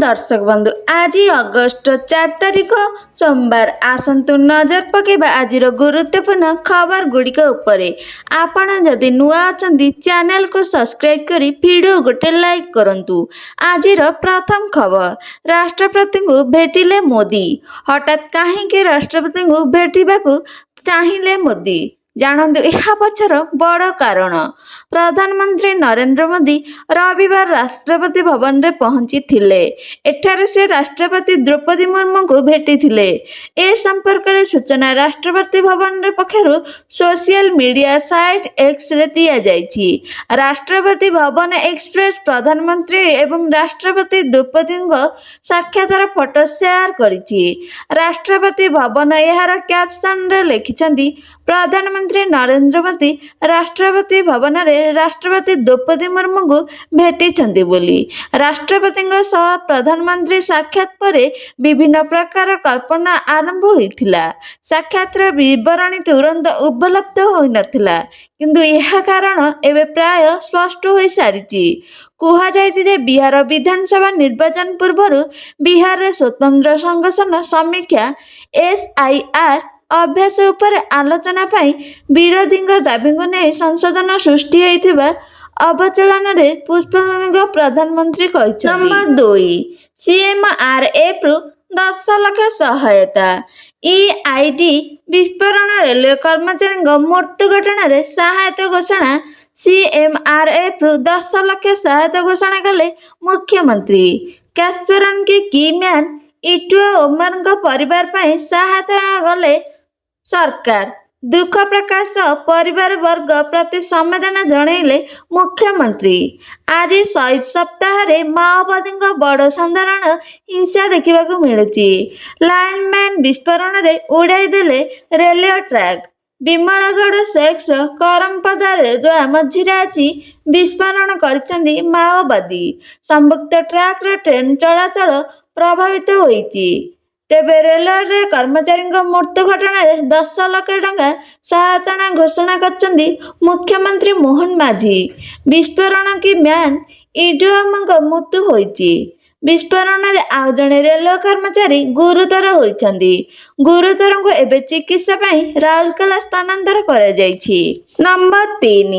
दर्शक बंधु आज अगस्ट 4 तारिख सोमवार आसतु नजर पकेबा आज गुरुत्वपूर्ण खबर गुड़िक उपरे। आपण जदि नुआ अछंती चैनल को सब्सक्राइब करी वीडियो गोटे लाइक करंतु। आज प्रथम खबर राष्ट्रपति को भेटिले मोदी। हठात कहीं राष्ट्रपति को भेटिबाकू चाहिए मोदी जानतु यह पछर बड़ कारण। प्रधानमंत्री नरेंद्र मोदी रविवार राष्ट्रपति भवन में पहुंची थिले। एठारे से राष्ट्रपति द्रौपदी मुर्मू को भेटी थिले। ए संपर्क में सूचना राष्ट्रपति भवन पक्षरु सोशल मीडिया साइट एक्स रे दिया जायछि। राष्ट्रपति भवन एक्सप्रेस प्रधानमंत्री एवं राष्ट्रपति द्रौपदी साक्षात्कार फोटो शेयर करिछि। राष्ट्रपति भवन यार कैप्शन रे लिखिछन्ति प्रधानमंत्री नरेंद्र मोदी राष्ट्रपति भवन में राष्ट्रपति द्रौपदी मुर्मू को भेटी बोली। राष्ट्रपति सह प्रधानमंत्री साक्षात पर विभिन्न प्रकार कल्पना आरंभ होइथिला। साक्षातर विवरणी तुरंत उपलब्ध होई नथिला, किंतु यह कारण एवं प्राय स्पष्ट हो सारी। कुहाଯାଇଛି जे बिहार विधानसभा निर्वाचन पूर्व बिहार में स्वतंत्र संगठन समीक्षा SIR अभ्यास उपर आलोचना पाई विरोधी दाबी को नहीं संशोधन सृष्टि होइथिबा अवचलन रे पुष्पभूमि प्रधानमंत्री कहछन्ति। नंबर 2 CMRF रु 10 लाख सहायता। EID विस्फोरण रेलवे कर्मचारी मृत्यु घटना रे सहायता घोषणा। CMRF रु 10 लाख सहायता घोषणा कले मुख्यमंत्री। कैस्परन के कीमैन इटुआ ओमर परिवार पाई सहायता गले सरकार। दुख प्रकाश परिवार वर्ग प्रति संवेदना जनइले मुख्यमंत्री। आज शहीद सप्ताह रे माओवादी बड़ साधारण हिंसा देखा मिलुची। लाइनमैन विस्फोरण रे उड़ाई देले रेलवे ट्रैक। विमलगढ़ सेक्स करमपदार मझिरे आज विस्फोरण कर माओवादी। संपुक्त ट्रैक रे ट्रेन चलाचल प्रभावित होईची। तेबे रेलवे कर्मचारी मृत्यु घटना 10 लाख टंका सहायता घोषणा कर मुख्यमंत्री मोहन माझी। विस्फोरण की म्यान इडुअम मृत्यु होईची। विस्फोरण में आउ जड़े रेलवे कर्मचारी गुरुतर होइछन्ति। गुरुतर को एबे चिकित्सा पाई राउरकेला स्थानांतर करा जायछि। नंबर 3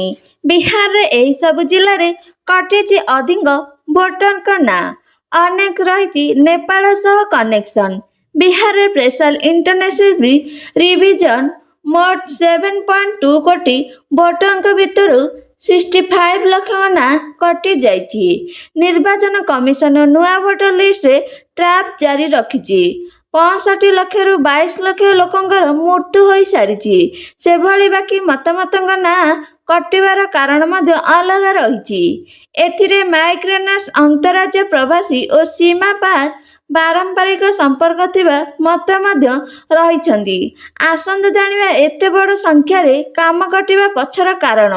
बिहार रे एही सब जिल्ला रे कटिछि अधिक भोटर का ना। अनेक रही नेपाल सह कनेक्शन। बिहार रे स्पेशल इंटरनेशनल रिविजन मोट 7.2 कोटी भोटर भितर 65 लाख ना कटि जाइछि। निर्वाचन कमिशन नुआ भोटर लिस्ट रे ट्रैप जारी रखिछि। 65 लाख रु 22 लाख लोकंकर मृत्यु हो सारी। से भली बाकी मतामत ना कटिबार कारण मध्य अलग रही। एथिरे माइग्रेनेस अंतराज्य प्रवासी और सीमा पार पारंपरिक संपर्क थिबा मत मध्य रहिछन्ति। आसंत जानिबा एते बड़ संख्या रे काम कटिबा पछर कारण।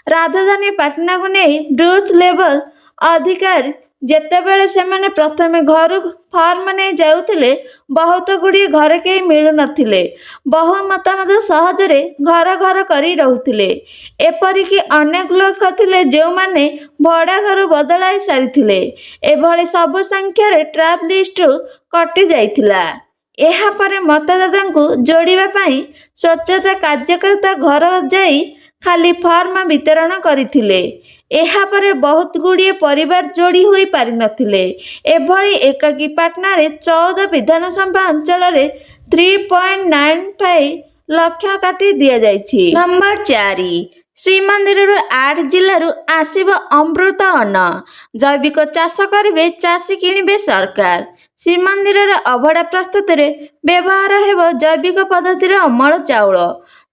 राजधानी पाटना को नहीं बूथ लेवल अधिकारी जेतेबेले सेमाने प्रथमे घर फॉर्म नहीं जाउथिले बहुत गुड़ी घर के मिलु नथिले। बहु मतामत सहजरे घर घर करी रहुथिले। एपरिकी अनेक लोक थिले जो माने भड़ा घर बदलाई सारिथिले। एभली सब संख्या रे ट्रैप लिस्ट कटि जाइथिला। एहा परे मतदाता को जोड़िबा पाई स्वच्छता कार्यकर्ता घर जाई खाली फॉर्म वितरण करथिले। एहा परे बहुत गुड़िए परिवार जोड़ी होई पारि नथिले। एभली एकाकी पाटना रे 14 विधानसभा अंचल रे 3.95 लाख काटी दिया जायछि। नंबर 4 श्रीमंदिर 8 जिल्लारू आसिब अमृत अन्न। जैविक चाष करिवे चाषी किणिबे सरकार। श्रीमंदिर अभड़ा प्रस्तुत रे व्यवहार हेब जैविक पद्धति अमल चाउल।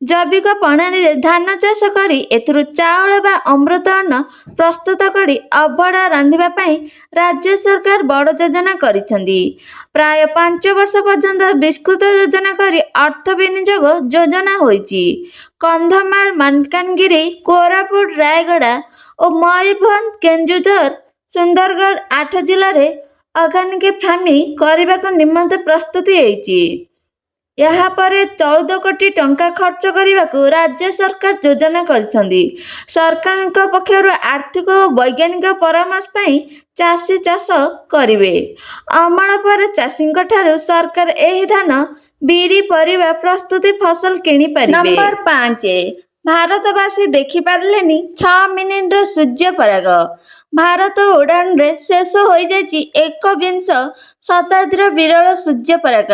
जैविक प्रणाली धान चाष करी एथुरु चाउल बा अमृत अन्न प्रस्तुत करी अभड़ा रांधिबा पाई राज्य सरकार बड़ योजना करिसेंती। प्राय 5 वर्ष पर्यंत विस्तृत योजना करी अर्थ विनियोग योजना होईची। कंधमाल मालकानगिरी कोरापुट रायगड़ा और मयूरभंज केन्दुझर सुंदरगढ़ 8 जिले में ऑर्गेनिक फार्मिंग करने निमंते प्रस्तुति होईची। ଏହାପରେ 14 କୋଟି ଟଙ୍କା ଖର୍ଚ୍ଚ କରିବାକୁ ରାଜ୍ୟ ସରକାର ଯୋଜନା କରିଛନ୍ତି। ସରକାରଙ୍କ ପକ୍ଷରୁ ଆର୍ଥିକ ଓ ବୈଜ୍ଞାନିକ ପରାମର୍ଶ ପାଇଁ ଚାଷୀ ଚାଷ କରିବେ। ଅମଳ ପରେ ଚାଷୀଙ୍କଠାରୁ ସରକାର ଏହି ଧାନ, ବିରି, ପରିବା ପ୍ରସ୍ତୁତି ଫସଲ କିଣିପାରିବେ। ନମ୍ବର 5 ଭାରତବାସୀ ଦେଖିପାରିଲେନି 6 ମିନିଟର ସୂର୍ଯ୍ୟପରାଗ। ଭାରତ ଉଡ଼ାନରେ ଶେଷ ହୋଇଯାଇଛି ଏକବିଂଶ ଶତାବ୍ଦୀର ବିରଳ ସୂର୍ଯ୍ୟପରାଗ।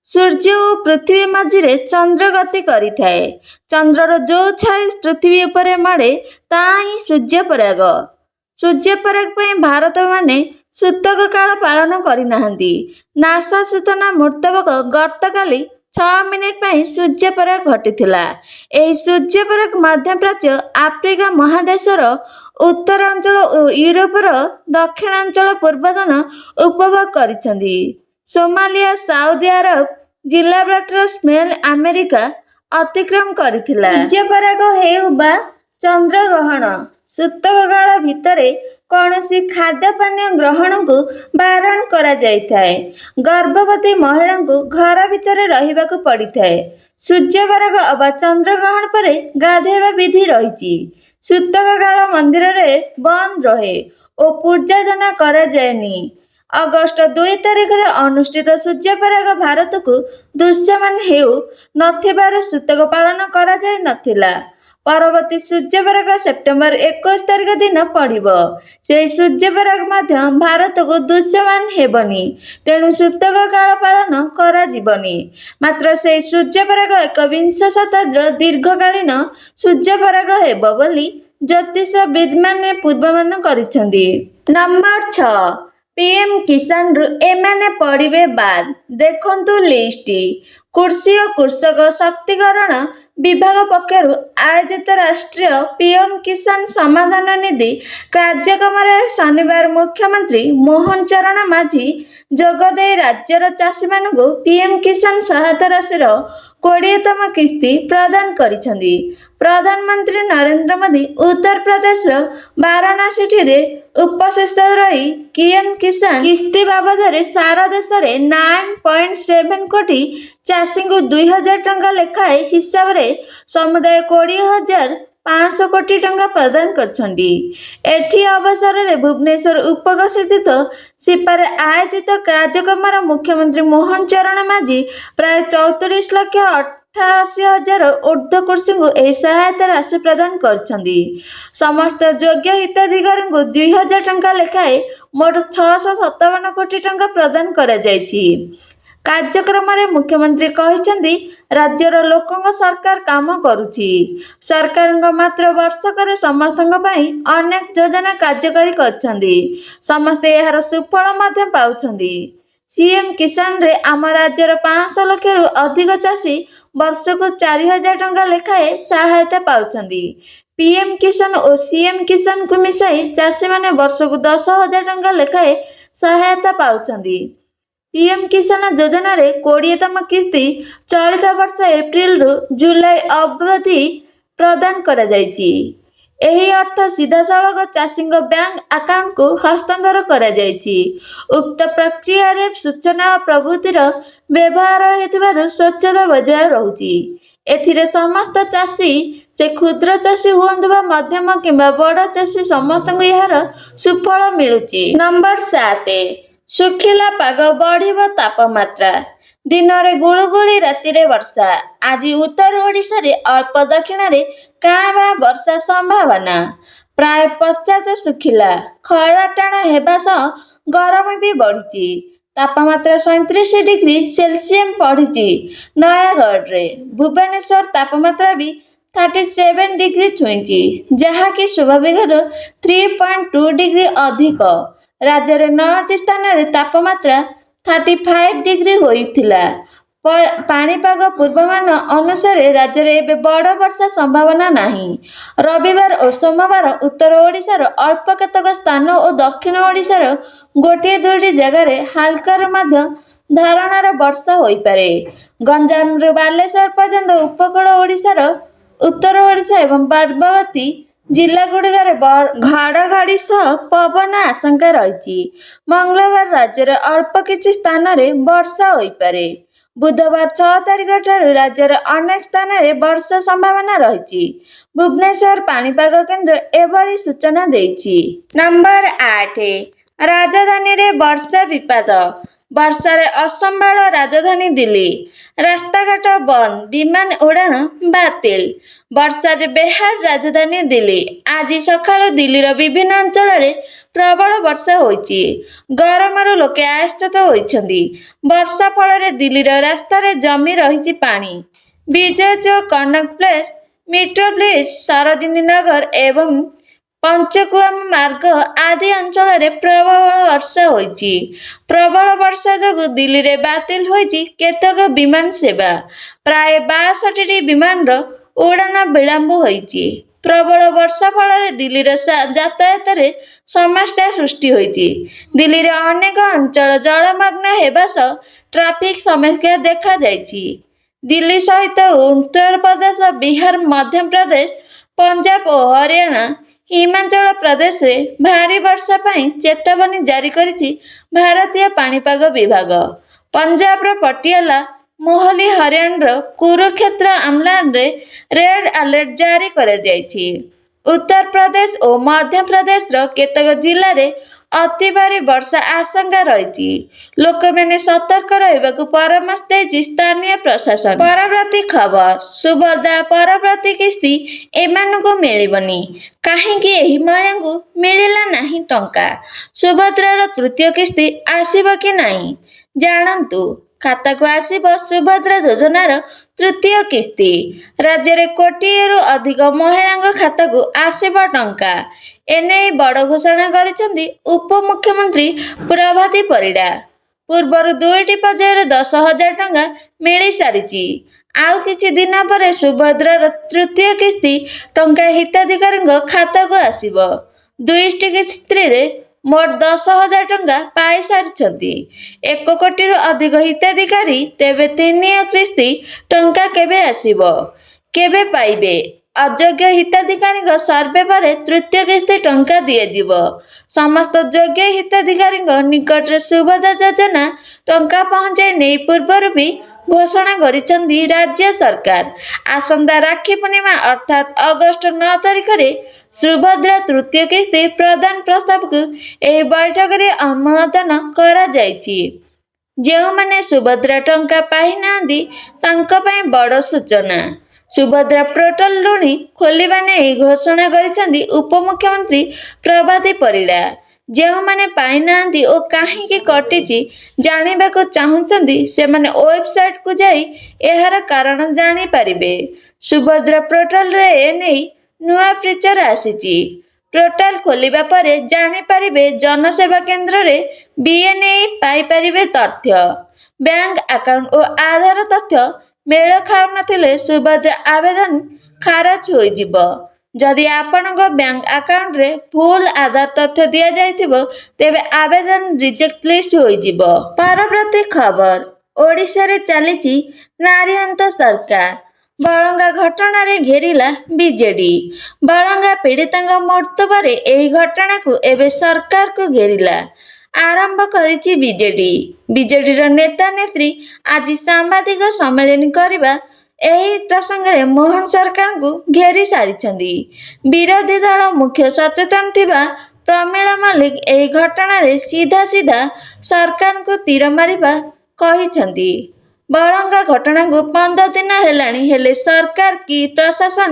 ସୂର୍ଯ୍ୟ ଓ ପୃଥିବୀ ମଝିରେ ଚନ୍ଦ୍ର ଗତି କରିଥାଏ। ଚନ୍ଦ୍ରର ଯୋଉ ଛାଇ ପୃଥିବୀ ଉପରେ ମାଡ଼େ ତାହା ହିଁ ସୂର୍ଯ୍ୟପରାଗ। ସୂର୍ଯ୍ୟପରାଗ ପାଇଁ ଭାରତମାନେ ସୂତକ କାଳ ପାଳନ କରିନାହାନ୍ତି। ନାସା ସୂଚନା ମୁତାବକ ଗତକାଲି 6 ମିନିଟ ପାଇଁ ସୂର୍ଯ୍ୟପରାଗ ଘଟିଥିଲା। ଏହି ସୂର୍ଯ୍ୟପରାଗ ମଧ୍ୟପ୍ରାଚ୍ୟ, ଆଫ୍ରିକା ମହାଦେଶର ଉତ୍ତରାଞ୍ଚଳ ଓ ୟୁରୋପର ଦକ୍ଷିଣାଞ୍ଚଳ ପୂର୍ବତନ ଉପଭୋଗ କରିଛନ୍ତି। Somalia, Saudi Arab, Gibraltar, Spain, America ଅତିକ୍ରମ କରିଥିଲା। ସୂର୍ଯ୍ୟପରାଗ ହେଉ ବା ଚନ୍ଦ୍ରଗ୍ରହଣ, ସୂତକ କାଳ ଭିତରେ କୌଣସି ଖାଦ୍ୟପାନୀୟ ଗ୍ରହଣକୁ ବାରଣ କରାଯାଇଥାଏ। ଗର୍ଭବତୀ ମହିଳାଙ୍କୁ ଘର ଭିତରେ ରହିବାକୁ ପଡ଼ିଥାଏ। ସୂର୍ଯ୍ୟପରାଗ ଅବା ଚନ୍ଦ୍ରଗ୍ରହଣ ପରେ ଗାଧୋଇବା ବିଧି ରହିଛି। ସୂତକ କାଳ ମନ୍ଦିରରେ ବନ୍ଦ ରହେ ଓ ପୂଜାର୍ଚ୍ଚନା କରାଯାଏନି। ଅଗଷ୍ଟ 2 ତାରିଖରେ ଅନୁଷ୍ଠିତ ସୂର୍ଯ୍ୟପରାଗ ଭାରତକୁ ଦୃଶ୍ୟମାନ ହେଉ ନଥିବାରୁ ସୂତକ ପାଳନ କରାଯାଇ ନଥିଲା। ପରବର୍ତ୍ତୀ ସୂର୍ଯ୍ୟପରାଗ ସେପ୍ଟେମ୍ବର 21 ତାରିଖ ଦିନ ପଡ଼ିବ। ସେହି ସୂର୍ଯ୍ୟପରାଗ ମଧ୍ୟ ଭାରତକୁ ଦୃଶ୍ୟମାନ ହେବନି, ତେଣୁ ସୂତକ କାଳ ପାଳନ କରାଯିବନି। ମାତ୍ର ସେହି ସୂର୍ଯ୍ୟପରାଗ ଏକବିଂଶ ଶତାବ୍ଦୀର ଦୀର୍ଘକାଳୀନ ସୂର୍ଯ୍ୟପରାଗ ହେବ ବୋଲି ଜ୍ୟୋତିଷବିଦ୍ମାନେ ପୂର୍ବାନୁମାନ କରିଛନ୍ତି। ନମ୍ବର 6 ପିଏମ୍ କିଷାନରୁ ଏମାନେ ପଡ଼ିବେ ବାଦ୍। ଦେଖନ୍ତୁ ଲିଷ୍ଟ। କୃଷି ଓ କୃଷକ ସଶକ୍ତିକରଣ ବିଭାଗ ପକ୍ଷରୁ ଆୟୋଜିତ ରାଷ୍ଟ୍ରୀୟ ପିଏମ୍ କିଷାନ ସମ୍ମାନ ନିଧି କାର୍ଯ୍ୟକ୍ରମରେ ଶନିବାର ମୁଖ୍ୟମନ୍ତ୍ରୀ ମୋହନ ଚରଣ ମାଝୀ ଯୋଗଦେଇ ରାଜ୍ୟର ଚାଷୀମାନଙ୍କୁ ପିଏମ୍ କିଷାନ ସହାୟତା ରାଶିର 20ତମ କିସ୍ତି ପ୍ରଦାନ କରିଛନ୍ତି। ପ୍ରଧାନମନ୍ତ୍ରୀ ନରେନ୍ଦ୍ର ମୋଦି ଉତ୍ତରପ୍ରଦେଶର ବାରାଣସୀଠାରେ ଉପସ୍ଥିତ ରହି ପିଏମ୍ କିଷାନ କିସ୍ତି ବାବଦରେ ସାରା ଦେଶରେ 9.7 କୋଟି ଚାଷୀଙ୍କୁ 2,000 ଟଙ୍କା ଲେଖାଏଁ ହିସାବରେ ସମୁଦାୟ 20,500 କୋଟି ଟଙ୍କା ପ୍ରଦାନ କରିଛନ୍ତି। ଏହି ଅବସରରେ ଭୁବନେଶ୍ୱର ଉପଗସ୍ଥିତ ସିପାରେ ଆୟୋଜିତ କାର୍ଯ୍ୟକ୍ରମରେ ମୁଖ୍ୟମନ୍ତ୍ରୀ ମୋହନ ଚରଣ ମାଝୀ ପ୍ରାୟ 34,88,000 ଊର୍ଦ୍ଧ୍ୱ କୃଷକଙ୍କୁ ଏହି ସହାୟତା ରାଶି ପ୍ରଦାନ କରିଛନ୍ତି। ସମସ୍ତ ଯୋଗ୍ୟ ହିତାଧିକାରୀଙ୍କୁ 2,000 ଟଙ୍କା ଲେଖାଏଁ ମୋଟ 657 କୋଟି ଟଙ୍କା ପ୍ରଦାନ କରାଯାଇଛି। କାର୍ଯ୍ୟକ୍ରମରେ ମୁଖ୍ୟମନ୍ତ୍ରୀ କହିଛନ୍ତି, ରାଜ୍ୟର ଲୋକଙ୍କ ସରକାର କାମ କରୁଛି। ସରକାରଙ୍କ ମାତ୍ର ବର୍ଷକରେ ସମସ୍ତଙ୍କ ପାଇଁ ଅନେକ ଯୋଜନା କାର୍ଯ୍ୟକାରୀ କରିଛନ୍ତି। ସମସ୍ତେ ଏହାର ସୁଫଳ ମଧ୍ୟ ପାଉଛନ୍ତି। ସିଏମ୍ କିଷାନରେ ଆମ ରାଜ୍ୟର 500 ଲକ୍ଷରୁ ଅଧିକ ଚାଷୀ ବର୍ଷକୁ 4,000 ଟଙ୍କା ଲେଖାଏଁ ସହାୟତା ପାଉଛନ୍ତି। ପିଏମ୍ କିଷାନ ଓ ସିଏମ୍ କିଷାନକୁ ମିଶାଇ ଚାଷୀମାନେ ବର୍ଷକୁ 10,000 ଟଙ୍କା ଲେଖାଏଁ ସହାୟତା ପାଉଛନ୍ତି। ପିଏମ୍ କିଷାନ ଯୋଜନାରେ 20ତମ କିସ୍ତି ଚଳିତ ବର୍ଷ ଏପ୍ରିଲରୁ ଜୁଲାଇ ଅବଧି ପ୍ରଦାନ କରାଯାଇଛି। ଏହି ଅର୍ଥ ସିଧାସଳଖ ଚାଷୀଙ୍କ ବ୍ୟାଙ୍କ ଆକାଉଣ୍ଟକୁ ହସ୍ତାନ୍ତର କରାଯାଇଛି। ଉକ୍ତ ପ୍ରକ୍ରିୟାରେ ସୂଚନା ଓ ପ୍ରଯୁକ୍ତିର ବ୍ୟବହାର ହେଉଥିବାରୁ ସ୍ୱଚ୍ଛତା ବଜାୟ ରହୁଛି। ଏଥିରେ ସମସ୍ତ ଚାଷୀ, ସେ କ୍ଷୁଦ୍ର ଚାଷୀ ହୁଅନ୍ତୁ ବା ମଧ୍ୟମ କିମ୍ବା ବଡ଼ ଚାଷୀ, ସମସ୍ତଙ୍କୁ ଏହାର ସୁଫଳ ମିଳୁଛି। ନମ୍ବର 7 ଶୁଖିଲା ପାଗ, ବଢ଼ିବ ତାପମାତ୍ରା। ଦିନରେ ଗୁଳୁଗୁଳି, ରାତିରେ ବର୍ଷା। ଆଜି ଉତ୍ତର ଓଡ଼ିଶାରେ ଅଳ୍ପ, ଦକ୍ଷିଣରେ କାଁ ଭାଁ ବର୍ଷା ସମ୍ଭାବନା। ପ୍ରାୟ 50 ଶୁଖିଲା, ଖରା ଟାଣ ହେବା ସହ ଗରମ ବି ବଢ଼ିଛି। ତାପମାତ୍ରା 37 ଡିଗ୍ରୀ ସେଲସିୟସ୍ ପଡ଼ିଛି ନୟାଗଡ଼ରେ। ଭୁବନେଶ୍ୱର ତାପମାତ୍ରା ବି 37 ଡିଗ୍ରୀ ଛୁଇଁଛି, ଯାହାକି ସ୍ୱାଭାବିକରୁ 3.2 ଡିଗ୍ରୀ ଅଧିକ। ରାଜ୍ୟରେ 9ଟି ସ୍ଥାନରେ ତାପମାତ୍ରା 35 ଡିଗ୍ରୀ ହୋଇଥିଲା। ପାଣିପାଗ ପୂର୍ବାନୁମାନ ଅନୁସାରେ ରାଜ୍ୟରେ ଏବେ ବଡ଼ ବର୍ଷା ସମ୍ଭାବନା ନାହିଁ। ରବିବାର ଓ ସୋମବାର ଉତ୍ତର ଓଡ଼ିଶାର ଅଳ୍ପ କେତେକ ସ୍ଥାନ ଓ ଦକ୍ଷିଣ ଓଡ଼ିଶାର 1-2ଟି ଜାଗାରେ ହାଲକାରୁ ମଧ୍ୟମ ଧରଣର ବର୍ଷା ହୋଇପାରେ। ଗଞ୍ଜାମରୁ ବାଲେଶ୍ୱର ପର୍ଯ୍ୟନ୍ତ ଉପକୂଳ ଓଡ଼ିଶାର ଉତ୍ତର ଓଡ଼ିଶା ଏବଂ ପାର୍ବତୀ ଜିଲ୍ଲାଗୁଡ଼ିକରେ ଘଡ଼ଘଡ଼ି ସହ ପବନ ଆଶଙ୍କା ରହିଛି। ମଙ୍ଗଳବାର ରାଜ୍ୟର ଅଳ୍ପ କିଛି ସ୍ଥାନରେ ବର୍ଷା ହୋଇପାରେ। ବୁଧବାର 6 ତାରିଖ ଠାରୁ ରାଜ୍ୟର ଅନେକ ସ୍ଥାନରେ ବର୍ଷା ସମ୍ଭାବନା ରହିଛି। ଭୁବନେଶ୍ୱର ପାଣିପାଗ କେନ୍ଦ୍ର ଏଭଳି ସୂଚନା ଦେଇଛି। ନମ୍ବର 8, ରାଜଧାନୀରେ ବର୍ଷା ବିପାଦ। ବର୍ଷାରେ ଅସମ୍ଭାଳ ରାଜଧାନୀ ଦିଲ୍ଲୀ। ରାସ୍ତାଘାଟ ବନ୍ଦ, ବିମାନ ଉଡ଼ାଣ ବାତିଲ। ବର୍ଷାରେ ବେହାର ରାଜଧାନୀ ଦିଲ୍ଲୀ। ଆଜି ସକାଳୁ ଦିଲ୍ଲୀର ବିଭିନ୍ନ ଅଞ୍ଚଳରେ ପ୍ରବଳ ବର୍ଷା ହୋଇଛି। ଗରମରୁ ଲୋକେ ଆଶ୍ଚର୍ଯ୍ୟ ହୋଇଛନ୍ତି। ବର୍ଷା ଫଳରେ ଦିଲ୍ଲୀର ରାସ୍ତାରେ ଜମି ରହିଛି ପାଣି। ବିଜୟ ଚୌକ, କନଟ ପ୍ଲେସ, ମିଟ୍ରୋପଲିସ, ସରୋଜିନୀ ନଗର ଏବଂ ପଞ୍ଚକୁଆମ ମାର୍ଗ ଆଦି ଅଞ୍ଚଳରେ ପ୍ରବଳ ବର୍ଷା ହୋଇଛି। ପ୍ରବଳ ବର୍ଷା ଯୋଗୁଁ ଦିଲ୍ଲୀରେ ବାତିଲ ହୋଇଛି କେତେକ ବିମାନ ସେବା। ପ୍ରାୟ 62ଟି ବିମାନର ଉଡ଼ାଣ ବିଳମ୍ବ ହୋଇଛି। ପ୍ରବଳ ବର୍ଷା ଫଳରେ ଦିଲ୍ଲୀର ଯାତାୟାତରେ ସମସ୍ୟା ସୃଷ୍ଟି ହୋଇଛି। ଦିଲ୍ଲୀରେ ଅନେକ ଅଞ୍ଚଳ ଜଳମଗ୍ନ ହେବା ସହ ଟ୍ରାଫିକ ସମସ୍ୟା ଦେଖାଯାଇଛି। ଦିଲ୍ଲୀ ସହିତ ଉତ୍ତରପ୍ରଦେଶ, ବିହାର, ମଧ୍ୟପ୍ରଦେଶ, ପଞ୍ଜାବ ଓ ହରିୟାଣା, ହିମାଚଳ ପ୍ରଦେଶରେ ଭାରୀ ବର୍ଷା ପାଇଁ ଚେତାବନୀ ଜାରି କରିଛି ଭାରତୀୟ ପାଣିପାଗ ବିଭାଗ। ପଞ୍ଜାବର ପଟିଆଲା, ମୋହାଲି, ହରିୟାଣାର କୁରୁକ୍ଷେତ୍ର, ଆମ୍ଲାନରେ ରେଡ୍ ଆଲର୍ଟ ଜାରି କରାଯାଇଛି। ଉତ୍ତରପ୍ରଦେଶ ଓ ମଧ୍ୟପ୍ରଦେଶର କେତେକ ଜିଲ୍ଲାରେ ଅତି ଭାରୀ ବର୍ଷା ଆଶଙ୍କା ରହିଛି। ଲୋକମାନେ ସତର୍କ ରହିବାକୁ ପରାମର୍ଶ ଦେଇଛି ସ୍ଥାନୀୟ ପ୍ରଶାସନ। ପରବର୍ତ୍ତୀ ଖବର, ସୁଭଦ୍ରା ପରବର୍ତ୍ତୀ କିସ୍ତି ଏମାନଙ୍କୁ ମିଳିବନି। କାହିଁକି ଏହି ମହିଳାଙ୍କୁ ମିଳିଲା ନାହିଁ ଟଙ୍କା? ସୁଭଦ୍ରାର ତୃତୀୟ କିସ୍ତି ଆସିବ କି ନାହିଁ ଜାଣନ୍ତୁ। ଖାତାକୁ ଆସିବ ସୁଭଦ୍ରା ଯୋଜନାର ତୃତୀୟ କିସ୍ତି। ରାଜ୍ୟରେ କୋଟିଏରୁ ଅଧିକ ମହିଳାଙ୍କ ଖାତାକୁ ଆସିବ ଟଙ୍କା। ଏନେଇ ବଡ଼ ଘୋଷଣା କରିଛନ୍ତି ଉପମୁଖ୍ୟମନ୍ତ୍ରୀ ପ୍ରଭାତୀ ପରିଡ଼ା। ପୂର୍ବରୁ 2ଟି ପର୍ଯ୍ୟାୟରେ 10,000 ଟଙ୍କା ମିଳିସାରିଛି। ଆଉ କିଛି ଦିନ ପରେ ସୁଭଦ୍ରାର ତୃତୀୟ କିସ୍ତି ଟଙ୍କା ହିତାଧିକାରୀଙ୍କ ଖାତାକୁ ଆସିବ। 2ଟି କିସ୍ତିରେ ମୋଟ 10,000 ଟଙ୍କା ପାଇସାରିଛନ୍ତି 1 କୋଟିରୁ ଅଧିକ ହିତାଧିକାରୀ। ତେବେ 3 କିସ୍ତି ଟଙ୍କା କେବେ ଆସିବ, କେବେ ପାଇବେ? ଅଯୋଗ୍ୟ ହିତାଧିକାରୀଙ୍କ ସର୍ଭେ ପରେ ତୃତୀୟ କିସ୍ତି ଟଙ୍କା ଦିଆଯିବ। ସମସ୍ତ ଯୋଗ୍ୟ ହିତାଧିକାରୀଙ୍କ ନିକଟରେ ସୁଭଦ୍ରା ଯୋଜନା ଟଙ୍କା ପହଞ୍ଚାଇ ନେଇ ପୂର୍ବରୁ ବି ଘୋଷଣା କରିଛନ୍ତି ରାଜ୍ୟ ସରକାର। ଆସନ୍ତା ରାକ୍ଷୀ ପୂର୍ଣ୍ଣିମା ଅର୍ଥାତ୍ ଅଗଷ୍ଟ 9 ତାରିଖରେ ସୁଭଦ୍ରା ତୃତୀୟ କିସ୍ତି ପ୍ରଦାନ ପ୍ରସ୍ତାବକୁ ଏହି ବୈଠକରେ ଅନୁମୋଦନ କରାଯାଇଛି। ଯେଉଁମାନେ ସୁଭଦ୍ରା ଟଙ୍କା ପାଇନାହାନ୍ତି ତାଙ୍କ ପାଇଁ ବଡ଼ ସୂଚନା। ସୁଭଦ୍ରା ପୋର୍ଟାଲ ଲୁଣି ଖୋଲିବା ନେଇ ଘୋଷଣା କରିଛନ୍ତି ଉପମୁଖ୍ୟମନ୍ତ୍ରୀ ପ୍ରଭାତୀ ପରିଡ଼ା। ଯେଉଁମାନେ ପାଇନାହାନ୍ତି ଓ କାହିଁକି କଟିଛି ଜାଣିବାକୁ ଚାହୁଁଛନ୍ତି ସେମାନେ ୱେବସାଇଟକୁ ଯାଇ ଏହାର କାରଣ ଜାଣିପାରିବେ। ସୁଭଦ୍ରା ପୋର୍ଟାଲରେ ଏନେଇ ନୂଆ ଫିଚର ଆସିଛି। ପୋର୍ଟାଲ ଖୋଲିବା ପରେ ଜାଣିପାରିବେ ଜନସେବା କେନ୍ଦ୍ରରେ ବିଏନେଇ ପାଇପାରିବେ ତଥ୍ୟ। ବ୍ୟାଙ୍କ ଆକାଉଣ୍ଟ ଓ ଆଧାର ତଥ୍ୟ ମେଳ ଖାଉନଥିଲେ ସୁଭଦ୍ରା ଆବେଦନ ଖାରଜ ହୋଇଯିବ। ଯଦି ଆପଣଙ୍କ ବ୍ୟାଙ୍କ ଆକାଉଣ୍ଟରେ ଭୁଲ ଆଧାର ତଥ୍ୟ ଦିଆଯାଇଥିବ ତେବେ ଆବେଦନ ରିଜେକ୍ଟ ଲିଷ୍ଟ ହୋଇଯିବ। ପରବର୍ତ୍ତୀ ଖବର, ଓଡ଼ିଶାରେ ଚାଲିଛି ନାରୀହନ୍ତ ସରକାର। ବଳଙ୍ଗା ଘଟଣାରେ ଘେରିଲା ବିଜେଡି। ବଳଙ୍ଗା ପୀଡ଼ିତାଙ୍କ ମୃତ୍ୟୁ ପରେ ଏହି ଘଟଣାକୁ ଏବେ ସରକାରକୁ ଘେରିଲା ଆରମ୍ଭ କରିଛି ବିଜେଡି। ବିଜେଡିର ନେତା ନେତ୍ରୀ ଆଜି ସାମ୍ବାଦିକ ସମ୍ମିଳନୀ କରିବା ଏହି ପ୍ରସଙ୍ଗରେ ମୋହନ ସରକାରଙ୍କୁ ଘେରି ସାରିଛନ୍ତି। ବିରୋଧୀ ଦଳ ମୁଖ୍ୟ ସଚେତନ ଥିବା ପ୍ରମିଳା ମଲ୍ଲିକ ଏହି ଘଟଣାରେ ସିଧା ସରକାରଙ୍କୁ ତୀର ମାରିବା କହିଛନ୍ତି। ବଳଙ୍ଗା ଘଟଣାକୁ 15 ଦିନ ହେଲାଣି, ହେଲେ ସରକାର କି ପ୍ରଶାସନ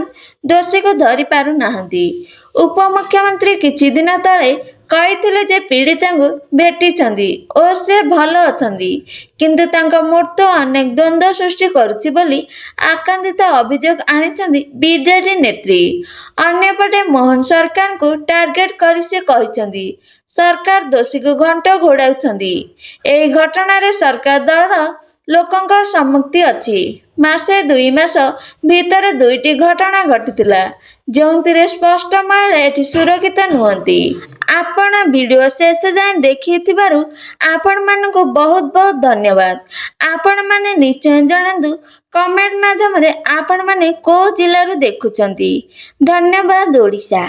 ଦୋଷୀକୁ ଧରି ପାରୁନାହାନ୍ତି। ଉପମୁଖ୍ୟମନ୍ତ୍ରୀ କିଛି ଦିନ ତଳେ କହିଥିଲେ ଯେ ପୀଡ଼ିତାଙ୍କୁ ଭେଟିଛନ୍ତି ଓ ସେ ଭଲ ଅଛନ୍ତି, କିନ୍ତୁ ତାଙ୍କ ମୃତ୍ୟୁ ଅନେକ ଦ୍ୱନ୍ଦ୍ୱ ସୃଷ୍ଟି କରୁଛି ବୋଲି ଆକାନ୍ଦିତ ଅଭିଯୋଗ ଆଣିଛନ୍ତି ବିଜେଡି ନେତ୍ରୀ। ଅନ୍ୟପଟେ ମୋହନ ସରକାରଙ୍କୁ ଟାର୍ଗେଟ କରି ସେ କହିଛନ୍ତି ସରକାର ଦୋଷୀକୁ ଘଣ୍ଟ ଘୋଡ଼ାଉଛନ୍ତି। ଏହି ଘଟଣାରେ ସରକାର ଦଳ ଲୋକଙ୍କ ସମ୍ମୁକ୍ତି ଅଛି। ମାସେ 2 ମାସ ଭିତରେ 2ଟି ଘଟଣା ଘଟିଥିଲା, ଯେଉଁଥିରେ ସ୍ପଷ୍ଟ ମହିଳା ଏଠି ସୁରକ୍ଷିତ ନୁହନ୍ତି। ଆପଣ ଭିଡ଼ିଓ ଶେଷ ଯାଏଁ ଦେଖିଥିବାରୁ ଆପଣମାନଙ୍କୁ ବହୁତ ବହୁତ ଧନ୍ୟବାଦ। ଆପଣମାନେ ନିଶ୍ଚୟ ଜଣାନ୍ତୁ କମେଣ୍ଟ ମାଧ୍ୟମରେ ଆପଣମାନେ କେଉଁ ଜିଲ୍ଲାରୁ ଦେଖୁଛନ୍ତି। ଧନ୍ୟବାଦ ଓଡ଼ିଶା।